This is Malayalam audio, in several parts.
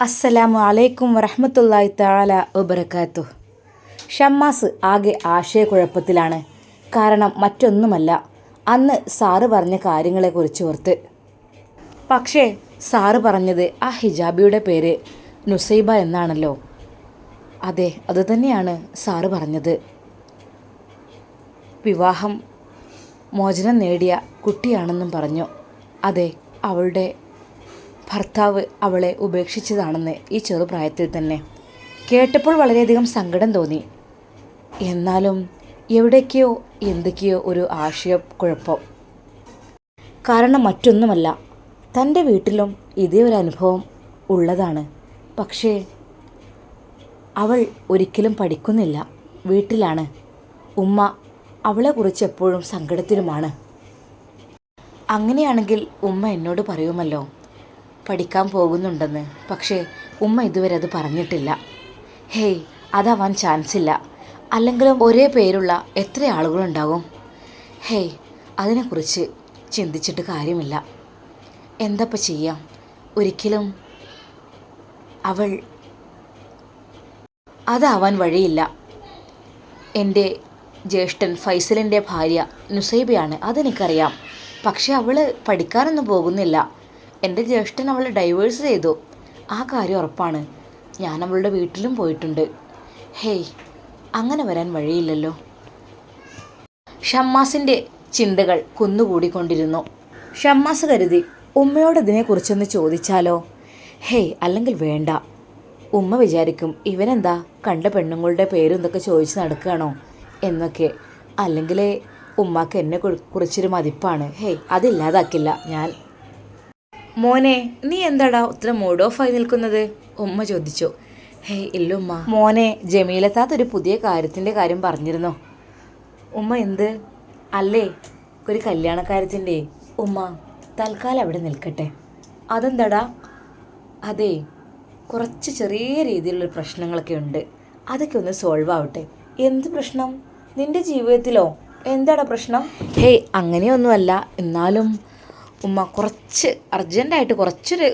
അസ്സലാമു അലൈക്കും വറഹ്മത്തുള്ളാഹി തആല വബറകാതുഹു. ഷമ്മാസ് ആകെ ആശയക്കുഴപ്പത്തിലാണ്. കാരണം മറ്റൊന്നുമല്ല, അന്ന് സാറ് പറഞ്ഞ കാര്യങ്ങളെക്കുറിച്ച് ഓർത്ത്. പക്ഷേ സാറ് പറഞ്ഞത് ആ ഹിജാബിയുടെ പേര് നുസൈബ എന്നാണല്ലോ. അതെ, അതുതന്നെയാണ് സാറ് പറഞ്ഞത്. വിവാഹം മോചനം നേടിയ കുട്ടിയാണെന്നും പറഞ്ഞു. അതെ, അവളുടെ ഭർത്താവ് അവളെ ഉപേക്ഷിച്ചതാണെന്ന് ഈ ചെറുപ്രായത്തിൽ തന്നെ. കേട്ടപ്പോൾ വളരെയധികം സങ്കടം തോന്നി. എന്നാലും എവിടേക്കോ എന്തൊക്കെയോ ഒരു ആശയക്കുഴപ്പം. കാരണം മറ്റൊന്നുമല്ല, തൻ്റെ വീട്ടിലും ഇതേ ഒരു അനുഭവം ഉള്ളതാണ്. പക്ഷേ അവൾ ഒരിക്കലും പഠിക്കുന്നില്ല, വീട്ടിലാണ്. ഉമ്മ അവളെക്കുറിച്ച് എപ്പോഴും സങ്കടത്തിലുമാണ്. അങ്ങനെയാണെങ്കിൽ ഉമ്മ എന്നോട് പറയുമല്ലോ പഠിക്കാൻ പോകുന്നുണ്ടെന്ന്. പക്ഷേ ഉമ്മ ഇതുവരെ അത് പറഞ്ഞിട്ടില്ല. ഹേയ്, അതാവാൻ ചാൻസ് ഇല്ല. അല്ലെങ്കിലും ഒരേ പേരുള്ള എത്ര ആളുകളുണ്ടാകും? ഹേയ്, അതിനെക്കുറിച്ച് ചിന്തിച്ചിട്ട് കാര്യമില്ല. എന്തപ്പം ചെയ്യാം? ഒരിക്കലും അവൾ അതാവാൻ വഴിയില്ല. എൻ്റെ ജ്യേഷ്ഠൻ ഫൈസലിൻ്റെ ഭാര്യ നുസൈബയാണ്, അതെനിക്കറിയാം. പക്ഷെ അവൾ പഠിക്കാനൊന്നും പോകുന്നില്ല. എൻ്റെ ജ്യേഷ്ഠൻ അവളെ ഡൈവേഴ്സ് ചെയ്തു, ആ കാര്യം ഉറപ്പാണ്. ഞാൻ അവളുടെ വീട്ടിലും പോയിട്ടുണ്ട്. ഹേയ്, അങ്ങനെ വരാൻ വഴിയില്ലല്ലോ. ഷമ്മാസിൻ്റെ ചിന്തകൾ കുന്നുകൂടിക്കൊണ്ടിരുന്നു. ഷമ്മാസ് കരുതി, ഉമ്മയോട് ഇതിനെക്കുറിച്ചൊന്ന് ചോദിച്ചാലോ? ഹേയ്, അല്ലെങ്കിൽ വേണ്ട. ഉമ്മ വിചാരിക്കും ഇവനെന്താ കണ്ട പെണ്ണുങ്ങളുടെ പേരും ഇതൊക്കെ ചോദിച്ച് നടക്കുകയാണോ എന്നൊക്കെ. അല്ലെങ്കിൽ ഉമ്മാക്ക് എന്നെ കുറിച്ചൊരു മതിപ്പാണ്. ഹേയ്, അതില്ലാതാക്കില്ല ഞാൻ. മോനെ, നീ എന്താടാ ഇത്ര മൂഡ് ഓഫ് ആയി നിൽക്കുന്നത്? ഉമ്മ ചോദിച്ചു. ഹേയ്, ഇല്ല ഉമ്മ. മോനെ, ജമീലത്താത്ത ഒരു പുതിയ കാര്യത്തിൻ്റെ കാര്യം പറഞ്ഞിരുന്നോ? ഉമ്മ, എന്ത്? അല്ലേ, ഒരു കല്യാണക്കാര്യത്തിൻ്റെ. ഉമ്മ, തൽക്കാലം അവിടെ നിൽക്കട്ടെ. അതെന്താടാ? അതെ, കുറച്ച് ചെറിയ രീതിയിലുള്ള പ്രശ്നങ്ങളൊക്കെ ഉണ്ട്. അതൊക്കെ ഒന്ന് സോൾവ് ആവട്ടെ. എന്ത് പ്രശ്നം? നിൻ്റെ ജീവിതത്തിലോ? എന്താടാ പ്രശ്നം? ഹേയ്, അങ്ങനെയൊന്നുമല്ല. എന്നാലും ഉമ്മ, കുറച്ച് അർജൻറ്റായിട്ട് കുറച്ചൊരു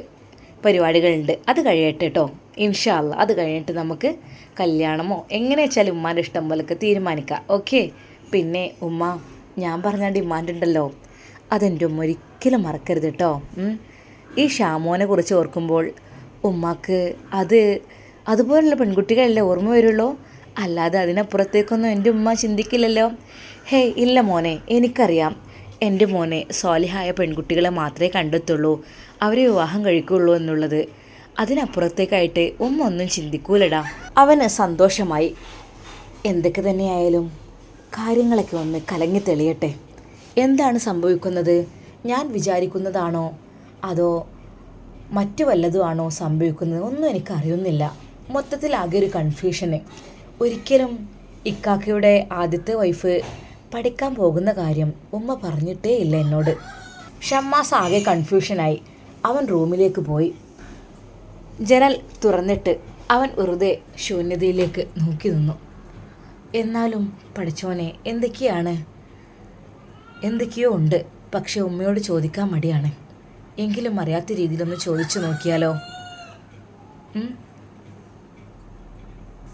പരിപാടികളുണ്ട്. അത് കഴിയട്ടെ കേട്ടോ. ഇൻഷാ അല്ലാ, അത് കഴിഞ്ഞിട്ട് നമുക്ക് കല്യാണമോ എങ്ങനെ വെച്ചാലും ഉമ്മാൻ്റെ ഇഷ്ടം പോലൊക്കെ തീരുമാനിക്കാം. ഓക്കെ? പിന്നെ ഉമ്മ, ഞാൻ പറഞ്ഞ ഡിമാൻഡ് ഉണ്ടല്ലോ, അതെൻ്റെ ഉമ്മ ഒരിക്കലും മറക്കരുത് കേട്ടോ. ഈ ഷാമോനെ കുറിച്ച് ഓർക്കുമ്പോൾ ഉമ്മാക്ക് അതുപോലുള്ള പെൺകുട്ടികളല്ലേ ഓർമ്മ വരുള്ളൂ. അല്ലാതെ അതിനപ്പുറത്തേക്കൊന്നും എൻ്റെ ഉമ്മ ചിന്തിക്കില്ലല്ലോ. ഹേയ്, ഇല്ല മോനെ, എനിക്കറിയാം എൻ്റെ മോനെ സ്വാലിഹായ പെൺകുട്ടികളെ മാത്രമേ കണ്ടെത്തുള്ളൂ, അവരെ വിവാഹം കഴിക്കുള്ളൂ എന്നുള്ളത്. അതിനപ്പുറത്തേക്കായിട്ട് ഉമ്മ ഒന്നും ചിന്തിക്കൂലടാ. അവന് സന്തോഷമായി. എന്തൊക്കെ തന്നെയായാലും കാര്യങ്ങളൊക്കെ ഒന്ന് കലങ്ങി തെളിയട്ടെ. എന്താണ് സംഭവിക്കുന്നത്? ഞാൻ വിചാരിക്കുന്നതാണോ അതോ മറ്റു വല്ലതുമാണോ സംഭവിക്കുന്നത്? ഒന്നും എനിക്കറിയുന്നില്ല. മൊത്തത്തിലാകെ ഒരു കൺഫ്യൂഷന്. ഒരിക്കലും ഇക്കാക്കയുടെ ആദ്യത്തെ വൈഫ് പഠിക്കാൻ പോകുന്ന കാര്യം ഉമ്മ പറഞ്ഞിട്ടേ ഇല്ല എന്നോട്. ഷമ്മാസ് ആകെ കൺഫ്യൂഷനായി. അവൻ റൂമിലേക്ക് പോയി. ജനൽ തുറന്നിട്ട് അവൻ വെറുതെ ശൂന്യതയിലേക്ക് നോക്കി നിന്നു. എന്നാലും പഠിച്ചോനെ, എന്തൊക്കെയോ ഉണ്ട്. പക്ഷെ ഉമ്മയോട് ചോദിക്കാൻ മടിയാണ്. എങ്കിലും അറിയാത്ത രീതിയിലൊന്ന് ചോദിച്ചു നോക്കിയാലോ?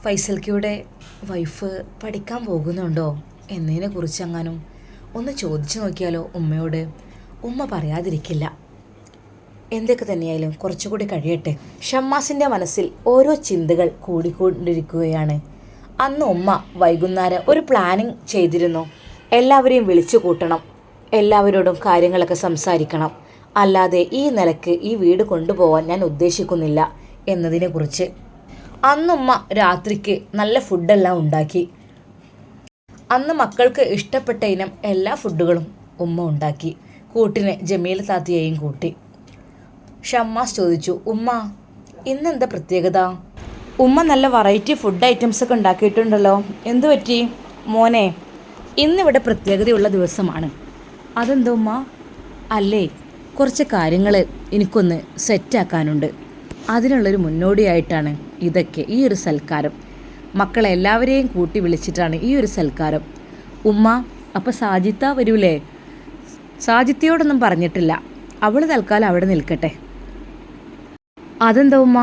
ഫൈസൽക്കയുടെ വൈഫ് പഠിക്കാൻ പോകുന്നുണ്ടോ എന്നതിനെക്കുറിച്ച് എങ്ങാനും ഒന്ന് ചോദിച്ചു നോക്കിയാലോ ഉമ്മയോട്? ഉമ്മ പറയാതിരിക്കില്ല. എന്തൊക്കെ തന്നെയായാലും കുറച്ചുകൂടി കഴിയട്ടെ. ഷമ്മാസിൻ്റെ മനസ്സിൽ ഓരോ ചിന്തകൾ കൂടിക്കൊണ്ടിരിക്കുകയാണ്. അന്ന് ഉമ്മ വൈകുന്നേരം ഒരു പ്ലാനിങ് ചെയ്തിരുന്നു. എല്ലാവരെയും വിളിച്ചു കൂട്ടണം, എല്ലാവരോടും കാര്യങ്ങളൊക്കെ സംസാരിക്കണം. അല്ലാതെ ഈ നിലക്ക് ഈ വീട് കൊണ്ടുപോകാൻ ഞാൻ ഉദ്ദേശിക്കുന്നില്ല എന്നതിനെക്കുറിച്ച്. അന്നുമ്മ രാത്രിക്ക് നല്ല ഫുഡെല്ലാം ഉണ്ടാക്കി. അന്ന് മക്കൾക്ക് ഇഷ്ടപ്പെട്ട ഇനം എല്ലാ ഫുഡുകളും ഉമ്മ ഉണ്ടാക്കി. കൂട്ടിന് ജമീല താത്തയെയും കൂട്ടി. ഷമ്മാസ് ചോദിച്ചു, ഉമ്മ, ഇന്നെന്താ പ്രത്യേകത? ഉമ്മ നല്ല വെറൈറ്റി ഫുഡ് ഐറ്റംസ് ഒക്കെ ഉണ്ടാക്കിയിട്ടുണ്ടല്ലോ, എന്തു പറ്റി? മോനെ, ഇന്നിവിടെ പ്രത്യേകതയുള്ള ദിവസമാണ്. അതെന്താ ഉമ്മ? അല്ലേ, കുറച്ച് കാര്യങ്ങൾ എനിക്കൊന്ന് സെറ്റാക്കാനുണ്ട്. അതിനുള്ളൊരു മുന്നോടിയായിട്ടാണ് ഇതൊക്കെ, ഈ ഒരു സൽക്കാരം. മക്കളെ എല്ലാവരെയും കൂട്ടി വിളിച്ചിട്ടാണ് ഈ ഒരു സൽക്കാരം. ഉമ്മ, അപ്പോൾ സാജിത്ത വരൂലേ? സാജിത്തയോടൊന്നും പറഞ്ഞിട്ടില്ല, അവൾ തൽക്കാലം അവിടെ നിൽക്കട്ടെ. അതെന്താ ഉമ്മ?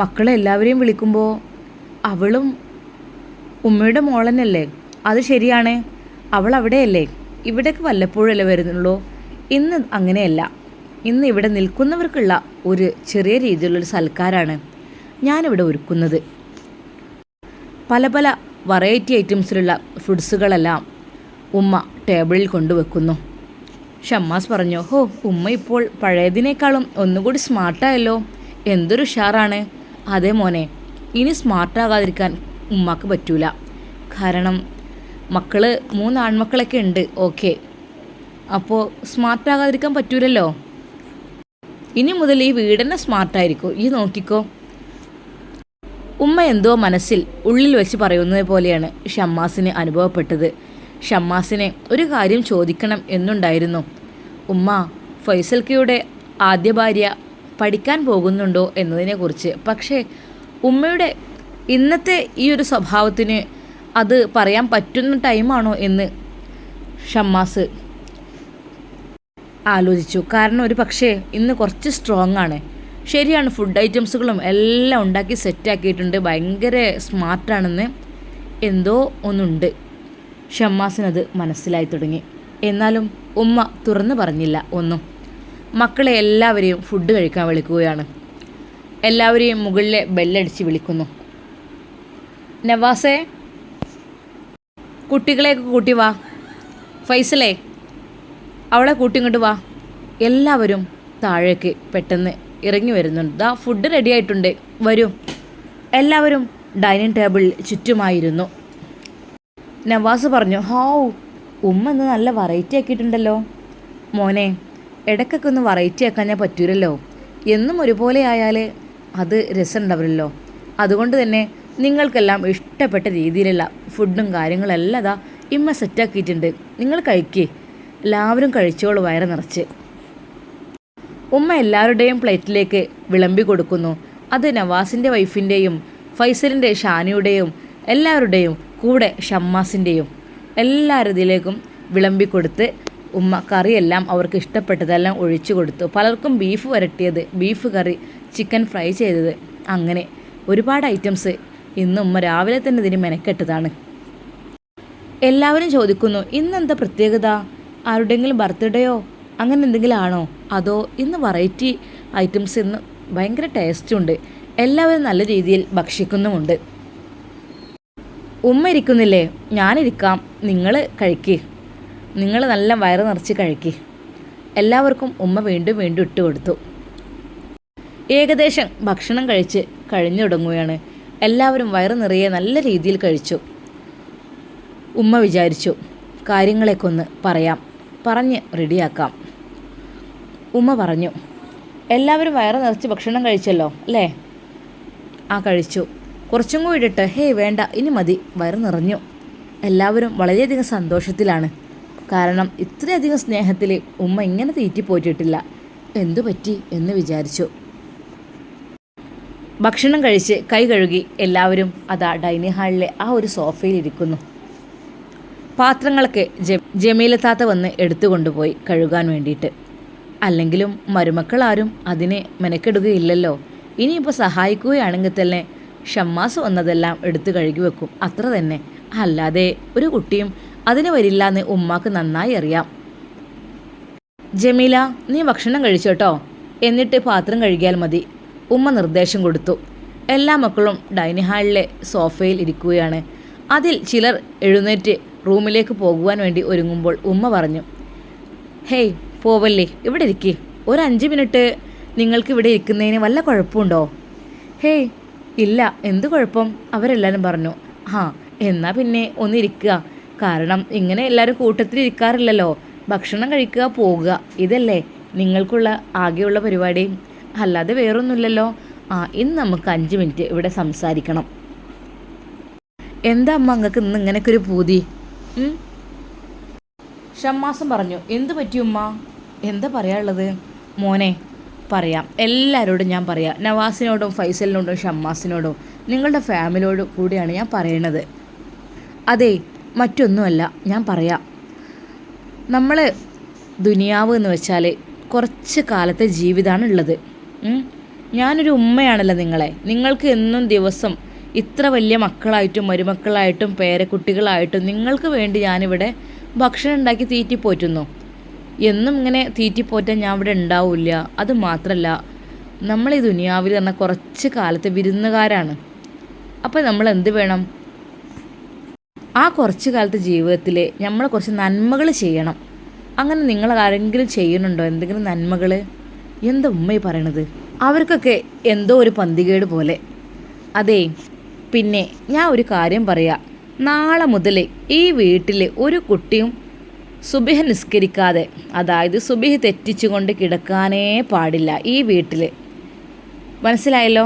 മക്കളെ എല്ലാവരെയും വിളിക്കുമ്പോൾ അവളും ഉമ്മയുടെ മോളനല്ലേ? അത് ശരിയാണ്, അവൾ അവിടെയല്ലേ, ഇവിടേക്ക് വല്ലപ്പോഴല്ലേ വരുന്നുള്ളൂ. ഇന്ന് അങ്ങനെയല്ല. ഇന്ന് ഇവിടെ നിൽക്കുന്നവർക്കുള്ള ഒരു ചെറിയ രീതിയിലുള്ളൊരു സൽക്കാരാണ് ഞാനിവിടെ ഒരുക്കുന്നത്. പല പല വെറൈറ്റി ഐറ്റംസിലുള്ള ഫുഡ്സുകളെല്ലാം ഉമ്മ ടേബിളിൽ കൊണ്ടുവെക്കുന്നു. ഷമ്മാസ് പറഞ്ഞു, ഹോ, ഉമ്മ ഇപ്പോൾ പഴയതിനേക്കാളും ഒന്നുകൂടി സ്മാർട്ടായല്ലോ, എന്തൊരു ഉഷാറാണ്. അതേ മോനെ, ഇനി സ്മാർട്ടാകാതിരിക്കാൻ ഉമ്മക്ക് പറ്റൂല. കാരണം മക്കൾ 3 ആൺമക്കളൊക്കെ ഉണ്ട്, ഓക്കെ. അപ്പോൾ സ്മാർട്ടാകാതിരിക്കാൻ പറ്റൂലല്ലോ. ഇനി മുതൽ ഈ വീടന്നെ സ്മാർട്ടായിരിക്കും, ഈ നോക്കിക്കോ. ഉമ്മ എന്തോ മനസ്സിൽ ഉള്ളിൽ വെച്ച് പറയുന്നത് പോലെയാണ് ഷമ്മാസിന് അനുഭവപ്പെട്ടത്. ഷമ്മാസിനെ ഒരു കാര്യം ചോദിക്കണം എന്നുണ്ടായിരുന്നു. ഉമ്മ, ഫൈസൽക്കയുടെ ആദ്യ ഭാര്യ പഠിക്കാൻ പോകുന്നുണ്ടോ എന്നതിനെക്കുറിച്ച്. പക്ഷേ ഉമ്മയുടെ ഇന്നത്തെ ഈ ഒരു സ്വഭാവത്തിന് അത് പറയാൻ പറ്റുന്ന ടൈമാണോ എന്ന് ഷമ്മാസ് ആലോചിച്ചു. കാരണം ഒരു പക്ഷേ ഇന്ന് കുറച്ച് സ്ട്രോങ് ആണ്. ശരിയാണ്, ഫുഡ് ഐറ്റംസുകളും എല്ലാം ഉണ്ടാക്കി സെറ്റാക്കിയിട്ടുണ്ട്, ഭയങ്കര സ്മാർട്ടാണെന്ന് എന്തോ ഒന്നുണ്ട്. ഷമ്മാസിനത് മനസ്സിലായി തുടങ്ങി. എന്നാലും ഉമ്മ തുറന്നു പറഞ്ഞില്ല ഒന്നും. മക്കളെ എല്ലാവരെയും ഫുഡ് കഴിക്കാൻ വിളിക്കുകയാണ്. എല്ലാവരെയും മുകളിലെ ബെല്ലടിച്ച് വിളിക്കുന്നു. നവാസേ, കുട്ടികളെയൊക്കെ കൂട്ടി വാ. ഫൈസലേ, അവളെ കൂട്ടിങ്ങോട്ട് വാ. എല്ലാവരും താഴേക്ക് പെട്ടെന്ന് ഇറങ്ങി വരുന്നുണ്ട്. ദാ ഫുഡ് റെഡി ആയിട്ടുണ്ട്, വരൂ. എല്ലാവരും ഡൈനിങ് ടേബിളിൽ ചുറ്റുമായിരുന്നു. നവാസ് പറഞ്ഞു, ഹാവൂ, ഉമ്മ ഇന്ന് നല്ല വെറൈറ്റി ആക്കിയിട്ടുണ്ടല്ലോ. മോനെ, ഇടയ്ക്കൊക്കെ ഒന്ന് വെറൈറ്റി ആക്കാൻ ഞാൻ പറ്റൂലല്ലോ. എന്നും ഒരുപോലെ ആയാൽ അത് രസമുണ്ടാവില്ലല്ലോ. അതുകൊണ്ട് തന്നെ നിങ്ങൾക്കെല്ലാം ഇഷ്ടപ്പെട്ട രീതിയിലുള്ള ഫുഡും കാര്യങ്ങളെല്ലാം അതാ ഇമ്മ സെറ്റാക്കിയിട്ടുണ്ട്. നിങ്ങൾ കഴിക്കേ, എല്ലാവരും കഴിച്ചോളൂ വയറ് നിറച്ച്. ഉമ്മ എല്ലാവരുടെയും പ്ലേറ്റിലേക്ക് വിളമ്പി കൊടുക്കുന്നു. അത് നവാസിൻ്റെ വൈഫിൻ്റെയും ഫൈസലിൻ്റെ ഷാനിയുടെയും എല്ലാവരുടെയും കൂടെ ഷമ്മാസിൻ്റെയും എല്ലാവരുതിലേക്കും വിളമ്പിക്കൊടുത്ത് ഉമ്മ കറിയെല്ലാം അവർക്ക് ഇഷ്ടപ്പെട്ടതെല്ലാം ഒഴിച്ചു കൊടുത്തു. പലർക്കും ബീഫ് വരട്ടിയത്, ബീഫ് കറി, ചിക്കൻ ഫ്രൈ ചെയ്തത്, അങ്ങനെ ഒരുപാട് ഐറ്റംസ് ഇന്ന് ഉമ്മ രാവിലെ തന്നെ ഇതിന് മെനക്കെട്ടതാണ്. എല്ലാവരും ചോദിക്കുന്നു, ഇന്നെന്താ പ്രത്യേകത? ആരുടെങ്കിലും ബർത്ത്ഡേയോ അങ്ങനെ എന്തെങ്കിലും ആണോ? അതോ ഇന്ന് വെറൈറ്റി ഐറ്റംസ്, ഇന്ന് ഭയങ്കര ടേസ്റ്റുണ്ട്, എല്ലാവരും നല്ല രീതിയിൽ ഭക്ഷിക്കുന്നുമുണ്ട്. ഉമ്മ ഇരിക്കുന്നില്ലേ? ഞാനിരിക്കാം, നിങ്ങൾ കഴിക്കേ, നിങ്ങൾ നല്ല വയറ് നിറച്ച് കഴിക്കേ. എല്ലാവർക്കും ഉമ്മ വീണ്ടും വീണ്ടും ഇട്ട് കൊടുത്തു. ഏകദേശം ഭക്ഷണം കഴിച്ച് കഴിഞ്ഞു തുടങ്ങുകയാണ്. എല്ലാവരും വയറ് നിറയെ നല്ല രീതിയിൽ കഴിച്ചു. ഉമ്മ വിചാരിച്ചു, കാര്യങ്ങളെയൊക്കെ ഒന്ന് പറയാം, പറഞ്ഞ് റെഡിയാക്കാം. ഉമ്മ പറഞ്ഞു, എല്ലാവരും വയറ് നിറച്ച് ഭക്ഷണം കഴിച്ചല്ലോ അല്ലേ? ആ, കഴിച്ചു. കുറച്ചും കൂടി ഇട്ടിട്ട്? ഹേയ് വേണ്ട, ഇനി മതി, വയറ് നിറഞ്ഞു. എല്ലാവരും വളരെയധികം സന്തോഷത്തിലാണ്. കാരണം ഇത്രയധികം സ്നേഹത്തിൽ ഉമ്മ ഇങ്ങനെ തീറ്റിപ്പോറ്റിട്ടില്ല. എന്തു പറ്റി എന്ന് വിചാരിച്ചു. ഭക്ഷണം കഴിച്ച് കൈ കഴുകി എല്ലാവരും അതാ ഡൈനിങ് ഹാളിലെ ആ ഒരു സോഫയിൽ ഇരിക്കുന്നു. പാത്രങ്ങളൊക്കെ ജമീലത്താത്ത വന്ന് എടുത്തു കൊണ്ടുപോയി കഴുകാൻ വേണ്ടിയിട്ട്. അല്ലെങ്കിലും മരുമക്കളാരും അതിനെ മെനക്കെടുകയില്ലല്ലോ. ഇനിയിപ്പോൾ സഹായിക്കുകയാണെങ്കിൽ തന്നെ ഷമ്മാസ് വന്നതെല്ലാം എടുത്തു കഴുകി വെക്കും, അത്ര തന്നെ. അല്ലാതെ ഒരു കുട്ടിയും അതിന് വരില്ല എന്ന് ഉമ്മാക്ക് നന്നായി അറിയാം. ജമീല, നീ ഭക്ഷണം കഴിച്ചോട്ടോ, എന്നിട്ട് പാത്രം കഴുകിയാൽ മതി, ഉമ്മ നിർദ്ദേശം കൊടുത്തു. എല്ലാ മക്കളും ഡൈനിങ് ഹാളിലെ സോഫയിൽ ഇരിക്കുകയാണ്. അതിൽ ചിലർ എഴുന്നേറ്റ് റൂമിലേക്ക് പോകുവാൻ വേണ്ടി ഒരുങ്ങുമ്പോൾ ഉമ്മ പറഞ്ഞു, ഹേയ് പോവല്ലേ, ഇവിടെ ഇരിക്കേ, ഒരു 5 മിനിറ്റ് നിങ്ങൾക്ക് ഇവിടെ ഇരിക്കുന്നതിന് വല്ല കുഴപ്പമുണ്ടോ? ഹേയ് ഇല്ല, എന്ത് കുഴപ്പം? അവരെല്ലാവരും പറഞ്ഞു. എന്നാൽ പിന്നെ ഒന്നിരിക്കുക, കാരണം ഇങ്ങനെ എല്ലാവരും കൂട്ടത്തിൽ ഇരിക്കാറില്ലല്ലോ. ഭക്ഷണം കഴിക്കുക, പോകുക, ഇതല്ലേ നിങ്ങൾക്കുള്ള ആകെയുള്ള പരിപാടി, അല്ലാതെ വേറൊന്നുമില്ലല്ലോ. ഇന്ന് നമുക്ക് 5 മിനിറ്റ് ഇവിടെ സംസാരിക്കണം. എന്താ അമ്മ അങ്ങക്ക് ഇന്ന് ഇങ്ങനെയൊക്കെ ഒരു പൂതി? ഷമ്മാസും പറഞ്ഞു, എന്ത് പറ്റി ഉമ്മ? എന്താ പറയാനുള്ളത്? മോനെ, പറയാം, എല്ലാവരോടും ഞാൻ പറയാം, നവാസിനോടും ഫൈസലിനോടും ഷമ്മാസിനോടും നിങ്ങളുടെ ഫാമിലിയോടും കൂടിയാണ് ഞാൻ പറയണത്. അതെ, മറ്റൊന്നുമല്ല, ഞാൻ പറയാം. നമ്മൾ ദുനിയാവ് എന്ന് വെച്ചാൽ കുറച്ച് കാലത്തെ ജീവിതമാണ് ഉള്ളത്. ഞാനൊരു ഉമ്മയാണല്ലോ നിങ്ങൾക്ക് എന്നും ദിവസം ഇത്ര വലിയ മക്കളായിട്ടും മരുമക്കളായിട്ടും പേരക്കുട്ടികളായിട്ടും നിങ്ങൾക്ക് വേണ്ടി ഞാനിവിടെ ഭക്ഷണം ഉണ്ടാക്കി തീറ്റിപ്പോറ്റുന്നു. എന്നും ഇങ്ങനെ തീറ്റിപ്പോറ്റാൻ ഞാൻ ഇവിടെ ഉണ്ടാവില്ല. അത് മാത്രമല്ല, നമ്മൾ ഈ ദുനിയാവിൽ പറഞ്ഞാൽ കുറച്ച് കാലത്തെ വിരുന്നുകാരാണ്. അപ്പോൾ നമ്മൾ എന്ത് വേണം? ആ കുറച്ച് കാലത്തെ ജീവിതത്തിൽ നമ്മൾ കുറച്ച് നന്മകൾ ചെയ്യണം. അങ്ങനെ നിങ്ങൾ ആരെങ്കിലും ചെയ്യുന്നുണ്ടോ എന്തെങ്കിലും നന്മകൾ? എന്താ ഉമ്മ പറയണത്? അവർക്കൊക്കെ എന്തോ ഒരു പന്തികേട് പോലെ. അതേ, പിന്നെ ഞാൻ ഒരു കാര്യം പറയാം. നാളെ മുതൽ ഈ വീട്ടിൽ ഒരു കുട്ടിയും സുബഹി നിസ്കരിക്കാതെ, അതായത് സുബഹി തെറ്റിച്ചുകൊണ്ട് കിടക്കാനേ പാടില്ല ഈ വീട്ടിൽ. മനസ്സിലായല്ലോ?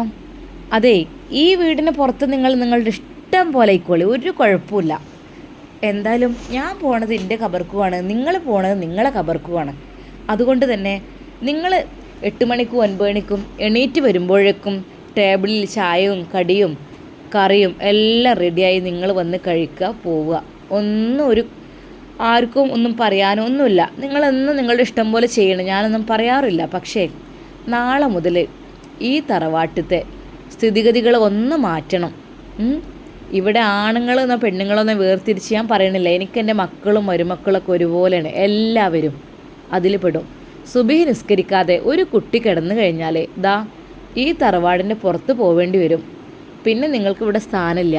അതെ, ഈ വീടിന് പുറത്ത് നിങ്ങളുടെ ഇഷ്ടം പോലെ ആയിക്കോളി, ഒരു കുഴപ്പമില്ല. എന്തായാലും ഞാൻ പോണത് എൻ്റെ ഖബർക്കുമാണ്, നിങ്ങൾ പോണത് നിങ്ങളെ ഖബർക്കുമാണ്. അതുകൊണ്ട് തന്നെ നിങ്ങൾ 8 മണിക്കും 9 മണിക്കും എണീറ്റ് വരുമ്പോഴേക്കും ടേബിളിൽ ചായയും കടിയും കറിയും എല്ലാം റെഡിയായി നിങ്ങൾ വന്ന് കഴിക്കുക, പോവുക. ആർക്കും ഒന്നും പറയാനോ ഒന്നുമില്ല. നിങ്ങളെന്നും നിങ്ങളുടെ ഇഷ്ടം പോലെ ചെയ്യണം, ഞാനൊന്നും പറയാറില്ല. പക്ഷേ നാളെ മുതൽ ഈ തറവാട്ടത്തെ സ്ഥിതിഗതികൾ ഒന്ന് മാറ്റണം. ഇവിടെ ആണുങ്ങളെന്നോ പെണ്ണുങ്ങളെന്നോ വേർതിരിച്ച് ഞാൻ പറയണില്ല. എനിക്ക് എൻ്റെ മക്കളും മരുമക്കളൊക്കെ ഒരുപോലെയാണ്, എല്ലാവരും അതിൽ പെടും. സുബഹി നിസ്കരിക്കാതെ ഒരു കുട്ടി കിടന്നു കഴിഞ്ഞാൽ ഈ തറവാടിൻ്റെ പുറത്ത് പോവേണ്ടി വരും. പിന്നെ നിങ്ങൾക്ക് ഇവിടെ സ്ഥാനമില്ല.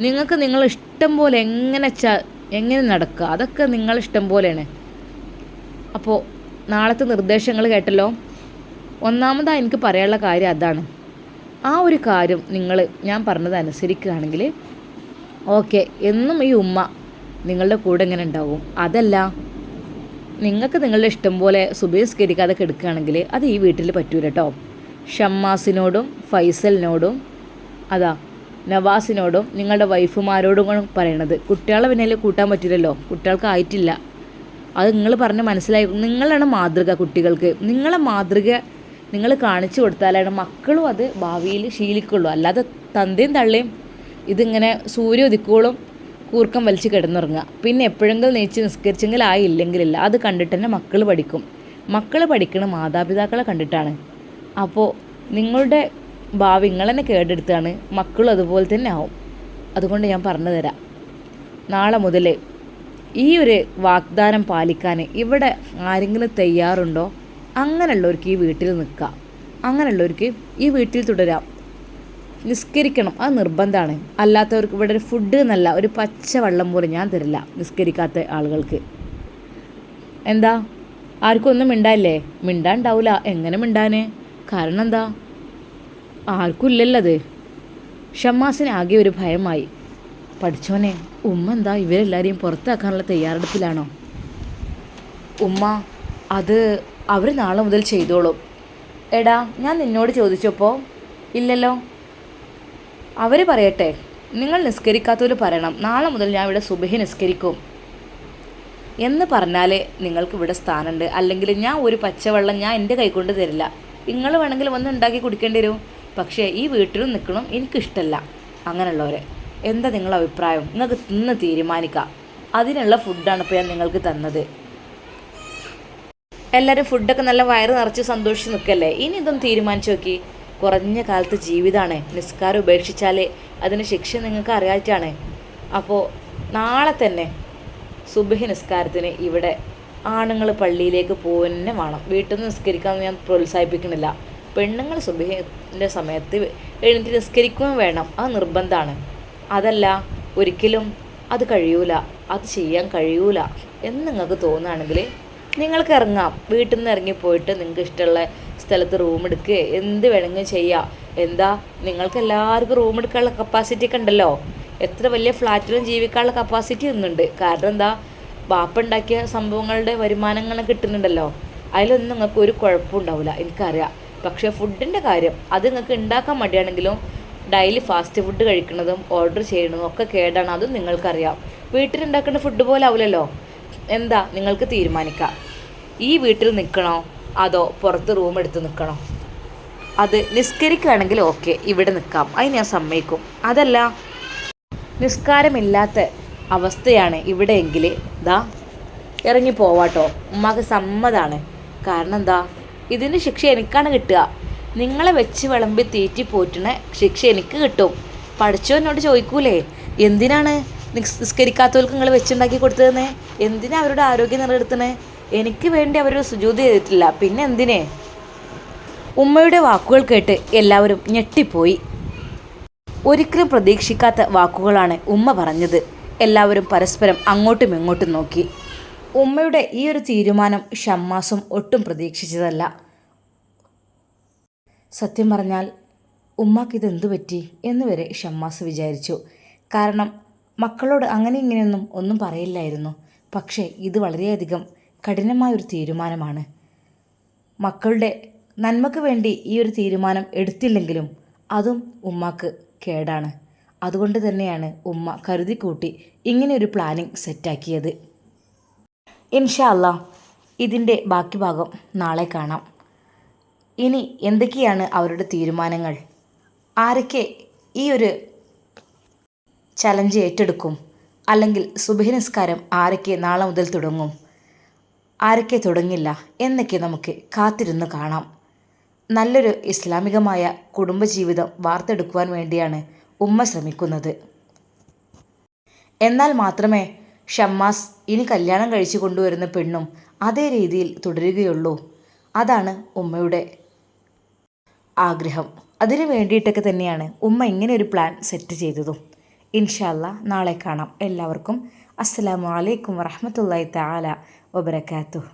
നിങ്ങൾക്ക് ഇഷ്ടം പോലെ എങ്ങനെ നടക്കുക, അതൊക്കെ നിങ്ങളിഷ്ടം പോലെയാണ്. അപ്പോൾ നാളത്തെ നിർദ്ദേശങ്ങൾ കേട്ടല്ലോ. ഒന്നാമതായി എനിക്ക് പറയാനുള്ള കാര്യം അതാണ്. ആ ഒരു കാര്യം ഞാൻ പറഞ്ഞത് അനുസരിക്കുകയാണെങ്കിൽ ഓക്കെ, എന്നും ഈ ഉമ്മ നിങ്ങളുടെ കൂടെ ഇങ്ങനെ ഉണ്ടാവും. അതല്ല, നിങ്ങൾക്ക് നിങ്ങളുടെ ഇഷ്ടം പോലെ സുബഹി നിസ്കരിക്കാതെ കിടക്കുകയാണെങ്കിൽ അത് ഈ വീട്ടിൽ പറ്റൂല കേട്ടോ. ഷമ്മാസിനോടും ഫൈസലിനോടും നവാസിനോടും നിങ്ങളുടെ വൈഫുമാരോടും പറയണത്. കുട്ടികളെ പിന്നല്ലേ കൂട്ടാൻ പറ്റില്ലല്ലോ, കുട്ടികൾക്ക് ആയിട്ടില്ല. അത് നിങ്ങൾ പറഞ്ഞ് മനസ്സിലായി. നിങ്ങളാണ് മാതൃക കുട്ടികൾക്ക്. നിങ്ങളെ മാതൃക നിങ്ങൾ കാണിച്ചു കൊടുത്താലാണ് മക്കളും അത് ഭാവിയിൽ ശീലിക്കുള്ളൂ. അല്ലാതെ തന്തയും തള്ളയും ഇതിങ്ങനെ സൂര്യ ഉദിക്കോളും കൂർക്കം വലിച്ച് കിടന്നുറങ്ങുക. പിന്നെ എപ്പോഴെങ്കിലും നെയ്ച്ച് നിസ്കരിച്ചെങ്കിൽ ആയില്ലെങ്കിലില്ല. അത് കണ്ടിട്ട് തന്നെ മക്കൾ പഠിക്കും. മക്കൾ പഠിക്കണ മാതാപിതാക്കളെ കണ്ടിട്ടാണ്. അപ്പോൾ നിങ്ങളുടെ ഭാവി നിങ്ങൾ തന്നെ കേടെടുത്താണ്, മക്കളും അതുപോലെ തന്നെ ആവും. അതുകൊണ്ട് ഞാൻ പറഞ്ഞു തരാം, നാളെ മുതൽ ഈ ഒരു വാഗ്ദാനം പാലിക്കാൻ ഇവിടെ ആരെങ്കിലും തയ്യാറുണ്ടോ? അങ്ങനെയുള്ളവർക്ക് ഈ വീട്ടിൽ നിൽക്കാം, അങ്ങനെയുള്ളവർക്ക് ഈ വീട്ടിൽ തുടരാം. നിസ്കരിക്കണം, അത് നിർബന്ധമാണ്. അല്ലാത്തവർക്ക് ഇവിടെ ഒരു ഫുഡ് എന്നല്ല, ഒരു പച്ച വെള്ളം പോലും ഞാൻ തരില്ല നിസ്കരിക്കാത്ത ആളുകൾക്ക്. എന്താ, ആർക്കും ഒന്നും മിണ്ടായില്ലേ? മിണ്ടാണ്ടാവില്ല. എങ്ങനെ മിണ്ടാന്? കാരണം എന്താ, ആർക്കും ഇല്ലല്ലത്. ഷമ്മാസിന് ആകെ ഒരു ഭയമായി. പഠിച്ചോനെ, ഉമ്മ എന്താ ഇവരെല്ലാവരെയും പുറത്താക്കാനുള്ള തയ്യാറെടുപ്പിലാണോ? ഉമ്മ, അത് അവർ നാളെ മുതൽ ചെയ്തോളും. എടാ, ഞാൻ നിന്നോട് ചോദിച്ചപ്പോൾ ഇല്ലല്ലോ. അവർ പറയട്ടെ. നിങ്ങൾ നിസ്കരിക്കാത്തവർ പറയണം നാളെ മുതൽ ഞാൻ ഇവിടെ സുബഹി നിസ്കരിക്കും എന്ന് പറഞ്ഞാലേ നിങ്ങൾക്ക് ഇവിടെ സ്ഥാനമുണ്ട്. അല്ലെങ്കിൽ ഞാൻ ഒരു പച്ചവെള്ളം ഞാൻ എൻ്റെ കൈകൊണ്ട് തരില്ല. നിങ്ങൾ വേണമെങ്കിൽ വന്ന് ഉണ്ടാക്കി കുടിക്കേണ്ടി വരും. പക്ഷേ ഈ വീട്ടിലും നിൽക്കണം എനിക്കിഷ്ടമല്ല അങ്ങനെയുള്ളവരെ. എന്താ നിങ്ങളുടെ അഭിപ്രായം? നിങ്ങൾക്ക് തിന്ന് തീരുമാനിക്കാം. അതിനുള്ള ഫുഡാണ് ഇപ്പോൾ ഞാൻ നിങ്ങൾക്ക് തന്നത്. എല്ലാവരും ഫുഡൊക്കെ നല്ല വയറ് നിറച്ച് സന്തോഷിച്ച് നിൽക്കല്ലേ? ഇനി ഇതൊന്ന് തീരുമാനിച്ച് നോക്കി. കുറഞ്ഞ കാലത്ത് ജീവിതമാണ്. നിസ്കാരം ഉപേക്ഷിച്ചാൽ അതിന് ശിക്ഷ നിങ്ങൾക്ക് അറിയാറ്റാണ്. അപ്പോൾ നാളെ തന്നെ സുബഹി നിസ്കാരത്തിന് ഇവിടെ ആണുങ്ങൾ പള്ളിയിലേക്ക് പോകുന്നേ വേണം. വീട്ടിൽ നിന്ന് നിസ്കരിക്കാമെന്ന് ഞാൻ പ്രോത്സാഹിപ്പിക്കണില്ല. പെണ്ണുങ്ങൾ സുബഹിൻ്റെ സമയത്ത് എഴുന്നേറ്റ് നിസ്കരിക്കുകയും വേണം, അത് നിർബന്ധമാണ്. അതല്ല, ഒരിക്കലും അത് കഴിയൂല, അത് ചെയ്യാൻ കഴിയൂല എന്ന് നിങ്ങൾക്ക് തോന്നുകയാണെങ്കിൽ നിങ്ങൾക്ക് ഇറങ്ങാം. വീട്ടിൽ നിന്ന് ഇറങ്ങിപ്പോയിട്ട് നിങ്ങൾക്ക് ഇഷ്ടമുള്ള സ്ഥലത്ത് റൂം എടുക്കുക, എന്ത് വേണമെങ്കിലും ചെയ്യാം. എന്താ, നിങ്ങൾക്ക് എല്ലാവർക്കും റൂം എടുക്കാനുള്ള കപ്പാസിറ്റി ഒക്കെ ഉണ്ടല്ലോ. എത്ര വലിയ ഫ്ലാറ്റിലും ജീവിക്കാനുള്ള കപ്പാസിറ്റി ഒന്നുണ്ട്. കാരണം എന്താ, ബാപ്പ ഉണ്ടാക്കിയ സംഭവങ്ങളുടെ വരുമാനങ്ങളും കിട്ടുന്നുണ്ടല്ലോ. അതിലൊന്നും നിങ്ങൾക്ക് ഒരു കുഴപ്പമുണ്ടാവില്ല, എനിക്കറിയാം. പക്ഷേ ഫുഡിൻ്റെ കാര്യം അത് നിങ്ങൾക്ക് ഉണ്ടാക്കാൻ മടിയാണെങ്കിലും ഡെയിലി ഫാസ്റ്റ് ഫുഡ് കഴിക്കുന്നതും ഓർഡർ ചെയ്യുന്നതും ഒക്കെ കേടാണ്. അതും നിങ്ങൾക്കറിയാം. വീട്ടിലുണ്ടാക്കുന്ന ഫുഡ് പോലെ ആവില്ലല്ലോ. എന്താ, നിങ്ങൾക്ക് തീരുമാനിക്കാം. ഈ വീട്ടിൽ നിൽക്കണോ അതോ പുറത്ത് റൂം എടുത്ത് നിൽക്കണോ? അത് നിസ്കരിക്കുകയാണെങ്കിൽ ഓക്കെ, ഇവിടെ നിൽക്കാം, അത് ഞാൻ സമ്മതിക്കും. അതല്ല, നിസ്കാരമില്ലാത്ത അവസ്ഥയാണ് ഇവിടെയെങ്കിൽ ഇറങ്ങി പോവാട്ടോ. ഉമ്മാക്ക് സമ്മതമാണ്. കാരണം എന്താ, ഇതിന് ശിക്ഷ എനിക്കാണ് കിട്ടുക. നിങ്ങളെ വെച്ച് വിളമ്പി തീറ്റി പോറ്റുന്ന ശിക്ഷ എനിക്ക് കിട്ടും. പഠിച്ചോ എന്നോട് ചോദിക്കൂലേ എന്തിനാണ് നിസ്കരിക്കാത്തവർക്ക് നിങ്ങൾ വെച്ചുണ്ടാക്കി കൊടുത്തതെന്ന്? എന്തിനാ അവരുടെ ആരോഗ്യം നിലനിർത്തണേ? എനിക്ക് വേണ്ടി അവരൊരു സുജൂദ് ചെയ്തിട്ടില്ല, പിന്നെ എന്തിനേ? ഉമ്മയുടെ വാക്കുകൾ കേട്ട് എല്ലാവരും ഞെട്ടിപ്പോയി. ഒരിക്കലും പ്രതീക്ഷിക്കാത്ത വാക്കുകളാണ് ഉമ്മ പറഞ്ഞത്. എല്ലാവരും പരസ്പരം അങ്ങോട്ടും ഇങ്ങോട്ടും നോക്കി. ഉമ്മയുടെ ഈ ഒരു തീരുമാനം ഷമ്മാസും ഒട്ടും പ്രതീക്ഷിച്ചതല്ല. സത്യം പറഞ്ഞാൽ ഉമ്മാക്കിതെന്തു പറ്റി എന്ന് വരെ ഷമ്മാസ് വിചാരിച്ചു. കാരണം മക്കളോട് അങ്ങനെ ഇങ്ങനെയൊന്നും ഒന്നും പറയില്ലായിരുന്നു. പക്ഷേ ഇത് വളരെയധികം കഠിനമായൊരു തീരുമാനമാണ്. മക്കളുടെ നന്മയ്ക്ക് വേണ്ടി ഈ ഒരു തീരുമാനം എടുത്തില്ലെങ്കിലും അതും ഉമ്മാക്ക് കേടാണ്. അതുകൊണ്ട് തന്നെയാണ് ഉമ്മ കരുതിക്കൂട്ടി ഇങ്ങനെയൊരു പ്ലാനിങ് സെറ്റാക്കിയത്. ഇൻഷാ അല്ലാ ഇതിൻ്റെ ബാക്കി ഭാഗം നാളെ കാണാം. ഇനി എന്തൊക്കെയാണ് അവരുടെ തീരുമാനങ്ങൾ, ആരൊക്കെ ഈ ഒരു ചലഞ്ച് ഏറ്റെടുക്കും, അല്ലെങ്കിൽ സുബഹി നിസ്കാരം ആരൊക്കെ നാളെ മുതൽ തുടങ്ങും, ആരൊക്കെ തുടങ്ങില്ല എന്നൊക്കെ നമുക്ക് കാത്തിരുന്ന് കാണാം. നല്ലൊരു ഇസ്ലാമികമായ കുടുംബജീവിതം വാർത്തെടുക്കുവാൻ വേണ്ടിയാണ് ഉമ്മ ശ്രമിക്കുന്നത്. എന്നാൽ മാത്രമേ ഷമ്മാസ് ഇനി കല്യാണം കഴിച്ചു കൊണ്ടുവരുന്ന പെണ്ണും അതേ രീതിയിൽ തുടരുകയുള്ളൂ. അതാണ് ഉമ്മയുടെ ആഗ്രഹം. അതിനു വേണ്ടിയിട്ടൊക്കെ തന്നെയാണ് ഉമ്മ ഇങ്ങനെ ഒരു പ്ലാൻ സെറ്റ് ചെയ്തതും. ഇൻഷാ അല്ലാ നാളെ കാണാം. എല്ലാവർക്കും അസ്സലാമു അലൈക്കും വറഹ്മത്തുള്ളാഹി തആല വബറകാതുഹു.